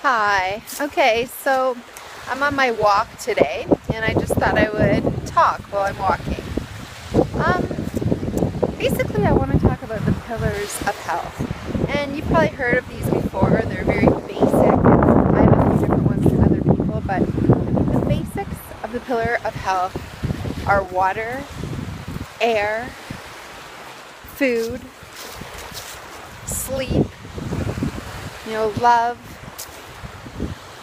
Hi. Okay, so I'm on my walk today, and I just thought I would talk while I'm walking. Um, Basically, I want to talk about the pillars of health. And you've probably heard of these before. They're very basic. I have a few different ones than other people, but the basics of the pillar of health are water, air, food, sleep, love.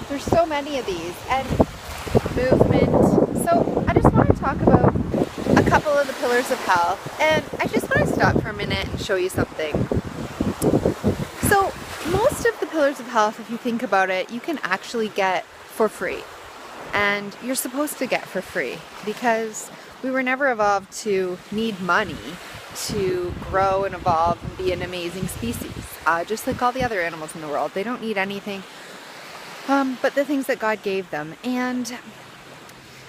There's so many of these, and movement. So I just want to talk about a couple of the pillars of health, and I just want to stop for a minute and show you something. So most of the pillars of health, if you think about it, you can actually get for free, and you're supposed to get for free because we were never evolved to need money to grow and evolve and be an amazing species, just like all the other animals in the world. They don't need anything but the things that God gave them. And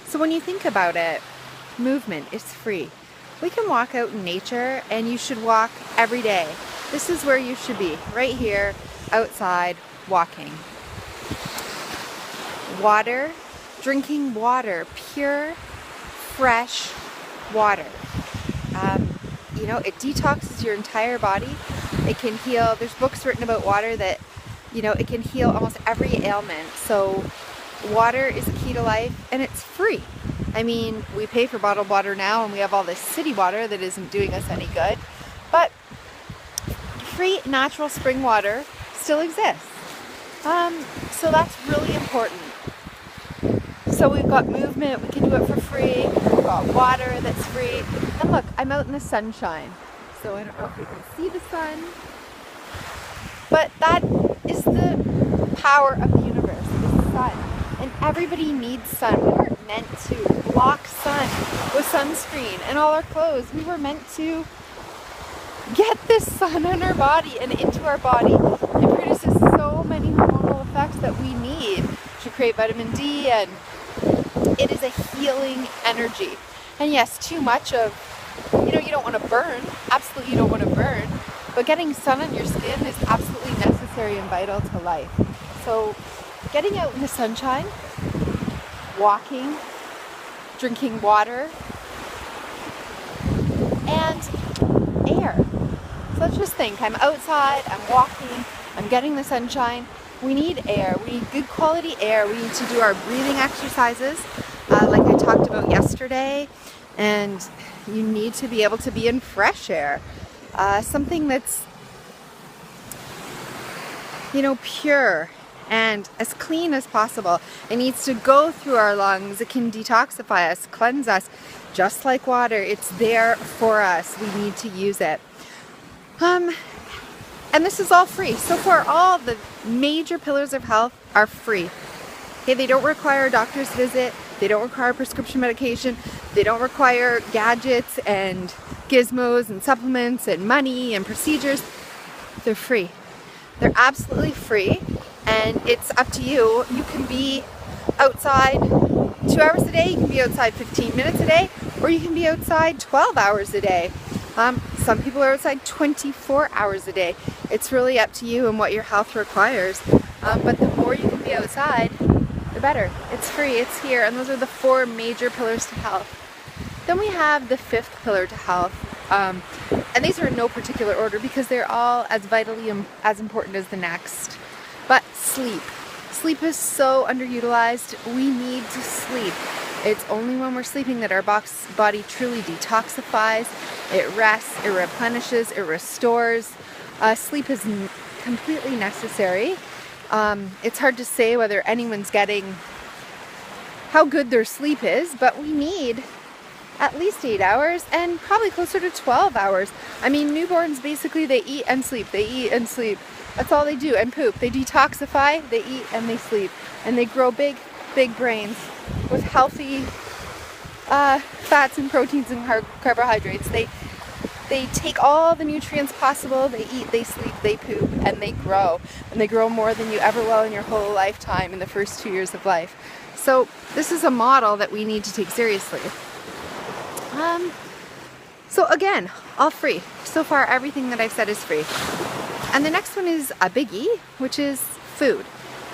so when you think about it, movement is free. We can walk out in nature, and you should walk every day. This is where you should be, right here, outside, walking. Water, drinking water, pure, fresh water. It detoxes your entire body. It can heal. There's books written about water that it can heal almost every ailment. So water is a key to life, and it's free. I mean, we pay for bottled water now, and we have all this city water that isn't doing us any good. But free natural spring water still exists. So that's really important. So we've got movement, we can do it for free. We've got water that's free. And look, I'm out in the sunshine. So I don't know if you can see the sun. But that is the power of the universe, the sun. And everybody needs sun. We weren't meant to block sun with sunscreen and all our clothes. We were meant to get this sun on our body and into our body. It produces so many hormonal effects that we need to create vitamin D, and it is a healing energy. And yes, too much of, you don't want to burn. Absolutely, you don't want to burn. But getting sun on your skin is absolutely necessary and vital to life. So getting out in the sunshine, walking, drinking water, and air. So let's just think, I'm outside, I'm walking, I'm getting the sunshine. We need air, we need good quality air. We need to do our breathing exercises like I talked about yesterday, and you need to be able to be in fresh air. Something that's, pure and as clean as possible. It needs to go through our lungs. It can detoxify us, cleanse us, just like water. It's there for us. We need to use it. And this is all free. So far, all the major pillars of health are free. Okay, they don't require a doctor's visit. They don't require prescription medication. They don't require gadgets and gizmos and supplements and money and procedures. They're free. They're absolutely free, and it's up to you. You can be outside 2 hours a day, you can be outside 15 minutes a day, or you can be outside 12 hours a day. Some people are outside 24 hours a day. It's really up to you and what your health requires. But the more you can be outside, the better. It's free, it's here, and those are the 4 major pillars to health. Then we have the 5th pillar to health, and these are in no particular order because they're all as vitally as important as the next. But sleep. Sleep is so underutilized. We need to sleep. It's only when we're sleeping that our body truly detoxifies, it rests, it replenishes, it restores. Sleep is completely necessary. It's hard to say whether anyone's getting how good their sleep is, but we need at least 8 hours, and probably closer to 12 hours. I mean, newborns basically, they eat and sleep. They eat and sleep. That's all they do, and poop. They detoxify, they eat, and they sleep. And they grow big, big brains with healthy fats and proteins and carbohydrates. They take all the nutrients possible. They eat, they sleep, they poop, and they grow. And they grow more than you ever will in your whole lifetime in the first 2 years of life. So this is a model that we need to take seriously. So again, all free. So far, everything that I've said is free. And the next one is a biggie, which is food.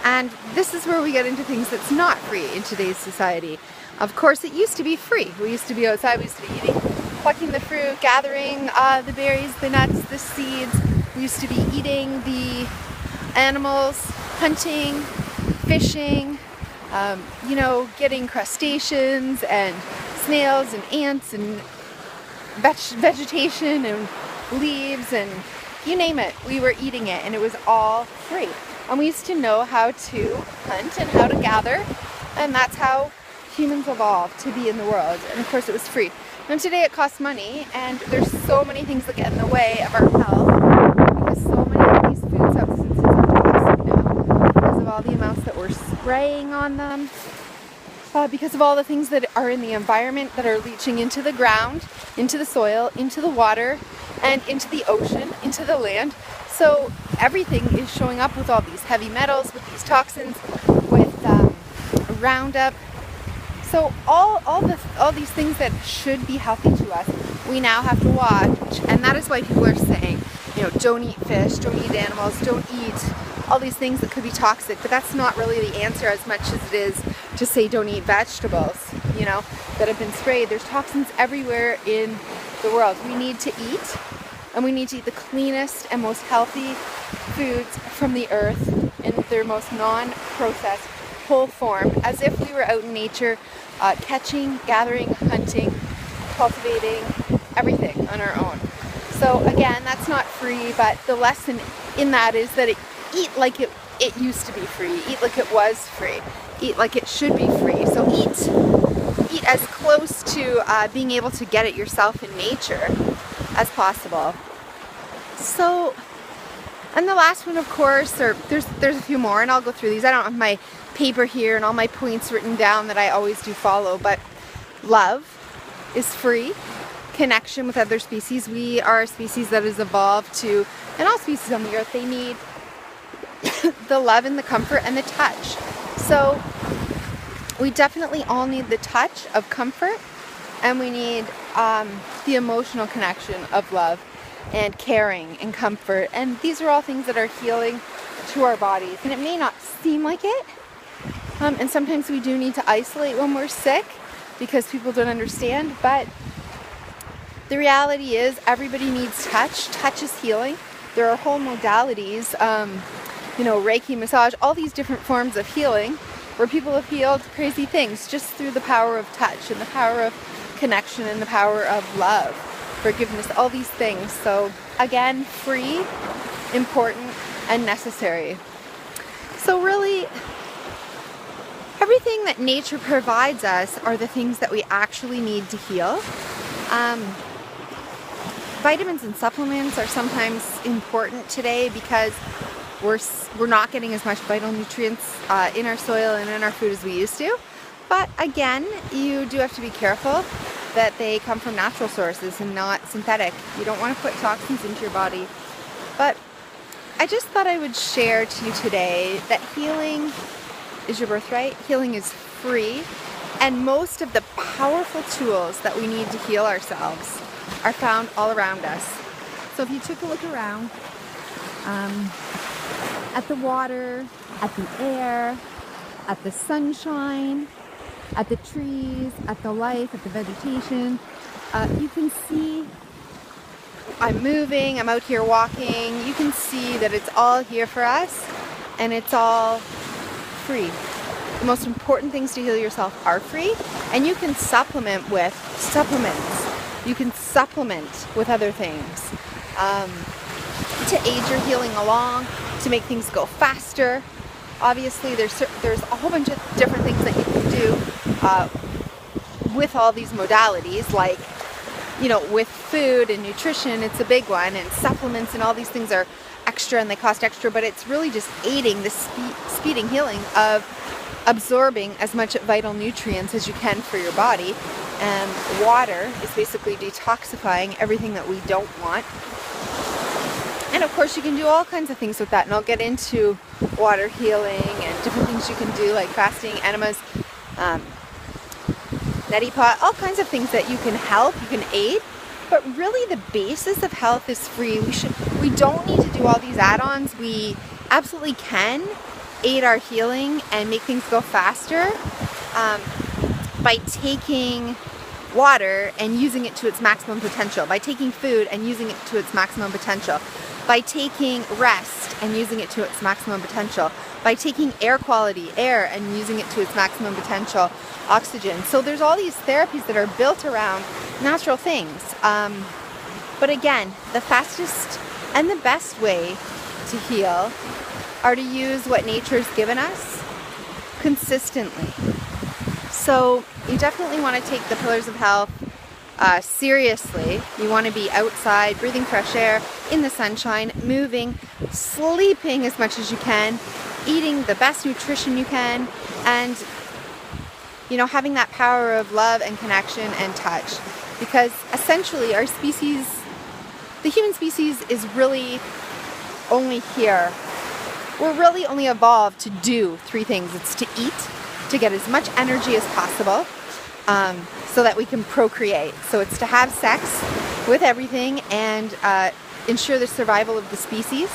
And this is where we get into things that's not free in today's society. Of course, it used to be free. We used to be outside, we used to be eating, plucking the fruit, gathering the berries, the nuts, the seeds. We used to be eating the animals, hunting, fishing, you know, getting crustaceans and snails and ants and vegetation and leaves and you name it, we were eating it, and it was all free. And we used to know how to hunt and how to gather, and that's how humans evolved to be in the world. And of course it was free. And today it costs money, and there's so many things that get in the way of our health because so many of these food substances are toxic now because of all the amounts that we're spraying on them, because of all the things that are in the environment that are leaching into the ground, into the soil, into the water, and into the ocean, into the land. So everything is showing up with all these heavy metals, with these toxins, with Roundup. So all these things that should be healthy to us, we now have to watch, and that is why people are saying, you know, don't eat fish, don't eat animals, don't eat all these things that could be toxic. But that's not really the answer as much as it is to say don't eat vegetables, you know, that have been sprayed. There's toxins everywhere in the world. We need to eat, and we need to eat the cleanest and most healthy foods from the earth in their most non-processed whole form, as if we were out in nature, catching, gathering, hunting, cultivating, everything on our own. So again, that's not free, but the lesson in that is that eat like it used to be free, eat like it was free, eat like it should be free. So eat as close to being able to get it yourself in nature as possible. So, and the last one, of course, or there's a few more, and I'll go through these. I don't have my paper here and all my points written down that I always do follow, but love is free. Connection with other species. We are a species that has evolved to, and all species on the earth, they need the love and the comfort and the touch. So we definitely all need the touch of comfort, and we need the emotional connection of love and caring and comfort. And these are all things that are healing to our bodies. And it may not seem like it. And sometimes we do need to isolate when we're sick because people don't understand. But the reality is everybody needs touch. Touch is healing. There are whole modalities, you know, Reiki, massage, all these different forms of healing where people have healed crazy things just through the power of touch and the power of connection and the power of love, forgiveness, all these things. So again, free, important, and necessary. So really, everything that nature provides us are the things that we actually need to heal. Vitamins and supplements are sometimes important today because we're not getting as much vital nutrients in our soil and in our food as we used to. But again, you do have to be careful that they come from natural sources and not synthetic. You don't want to put toxins into your body. But I just thought I would share to you today that healing is your birthright. Healing is free. And most of the powerful tools that we need to heal ourselves are found all around us. So if you took a look around at the water, at the air, at the sunshine, at the trees, at the life, at the vegetation, you can see I'm moving, I'm out here walking. You can see that it's all here for us and it's all free. The most important things to heal yourself are free, and you can supplement with supplements. You can supplement with other things to aid your healing along, to make things go faster. Obviously, there's a whole bunch of different things that you can do with all these modalities, like, you know, with food and nutrition, it's a big one, and supplements and all these things are extra and they cost extra, but it's really just aiding the speeding healing of absorbing as much vital nutrients as you can for your body. And water is basically detoxifying everything that we don't want. And of course you can do all kinds of things with that, and I'll get into water healing and different things you can do, like fasting, enemas, neti pot, all kinds of things that you can help, you can aid. But really the basis of health is free. We don't need to do all these add-ons. We absolutely can aid our healing and make things go faster by taking water and using it to its maximum potential, by taking food and using it to its maximum potential, by taking rest and using it to its maximum potential, by taking air quality, air, and using it to its maximum potential, oxygen. So there's all these therapies that are built around natural things. But again, the fastest and the best way to heal are to use what nature's given us consistently. So you definitely want to take the pillars of health seriously. You want to be outside, breathing fresh air, in the sunshine, moving, sleeping as much as you can, eating the best nutrition you can, and having that power of love and connection and touch. Because essentially our species, the human species, is really only here. We're really only evolved to do three things. It's to eat, to get as much energy as possible, so that we can procreate. So it's to have sex with everything and ensure the survival of the species.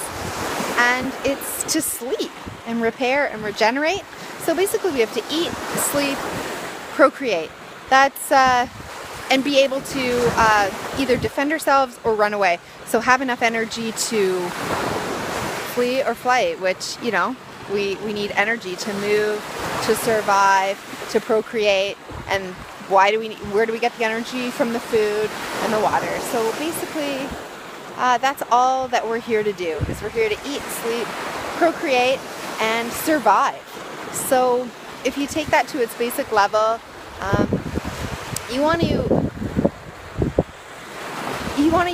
And it's to sleep and repair and regenerate. So basically we have to eat, sleep, procreate. That's and be able to either defend ourselves or run away. So have enough energy to flee or flight, which, we need energy to move, to survive, to procreate. And where do we get the energy? From the food and the water. So basically, that's all that we're here to do, is we're here to eat, sleep, procreate, and survive. So if you take that to its basic level, you want to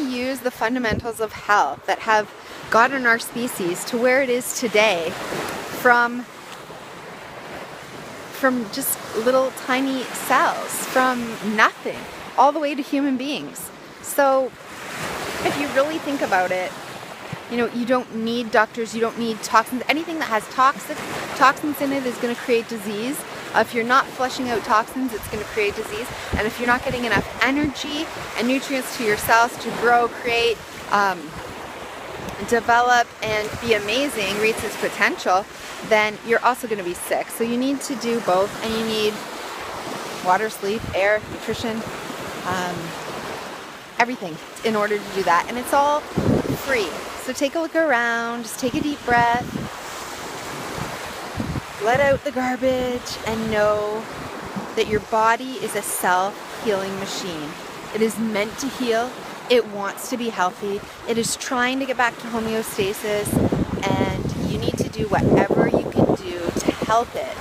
use the fundamentals of health that have gotten our species to where it is today from just little tiny cells, from nothing, all the way to human beings. So if you really think about it, you don't need doctors, you don't need toxins. Anything that has toxins in it is going to create disease. If you're not flushing out toxins, it's going to create disease. And if you're not getting enough energy and nutrients to your cells to grow, create, develop, and be amazing, reach its potential, then you're also going to be sick. So you need to do both, and you need water, sleep, air, nutrition, everything in order to do that. And it's all free. So take a look around, just take a deep breath, let out the garbage, and know that your body is a self-healing machine. It is meant to heal. It wants to be healthy. It is trying to get back to homeostasis, and you need to do whatever you can do to help it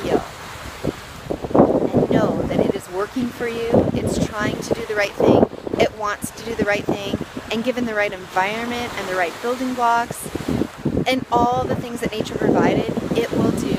heal. And know that it is working for you. It's trying to do the right thing. It wants to do the right thing, and given the right environment and the right building blocks and all the things that nature provided, it will do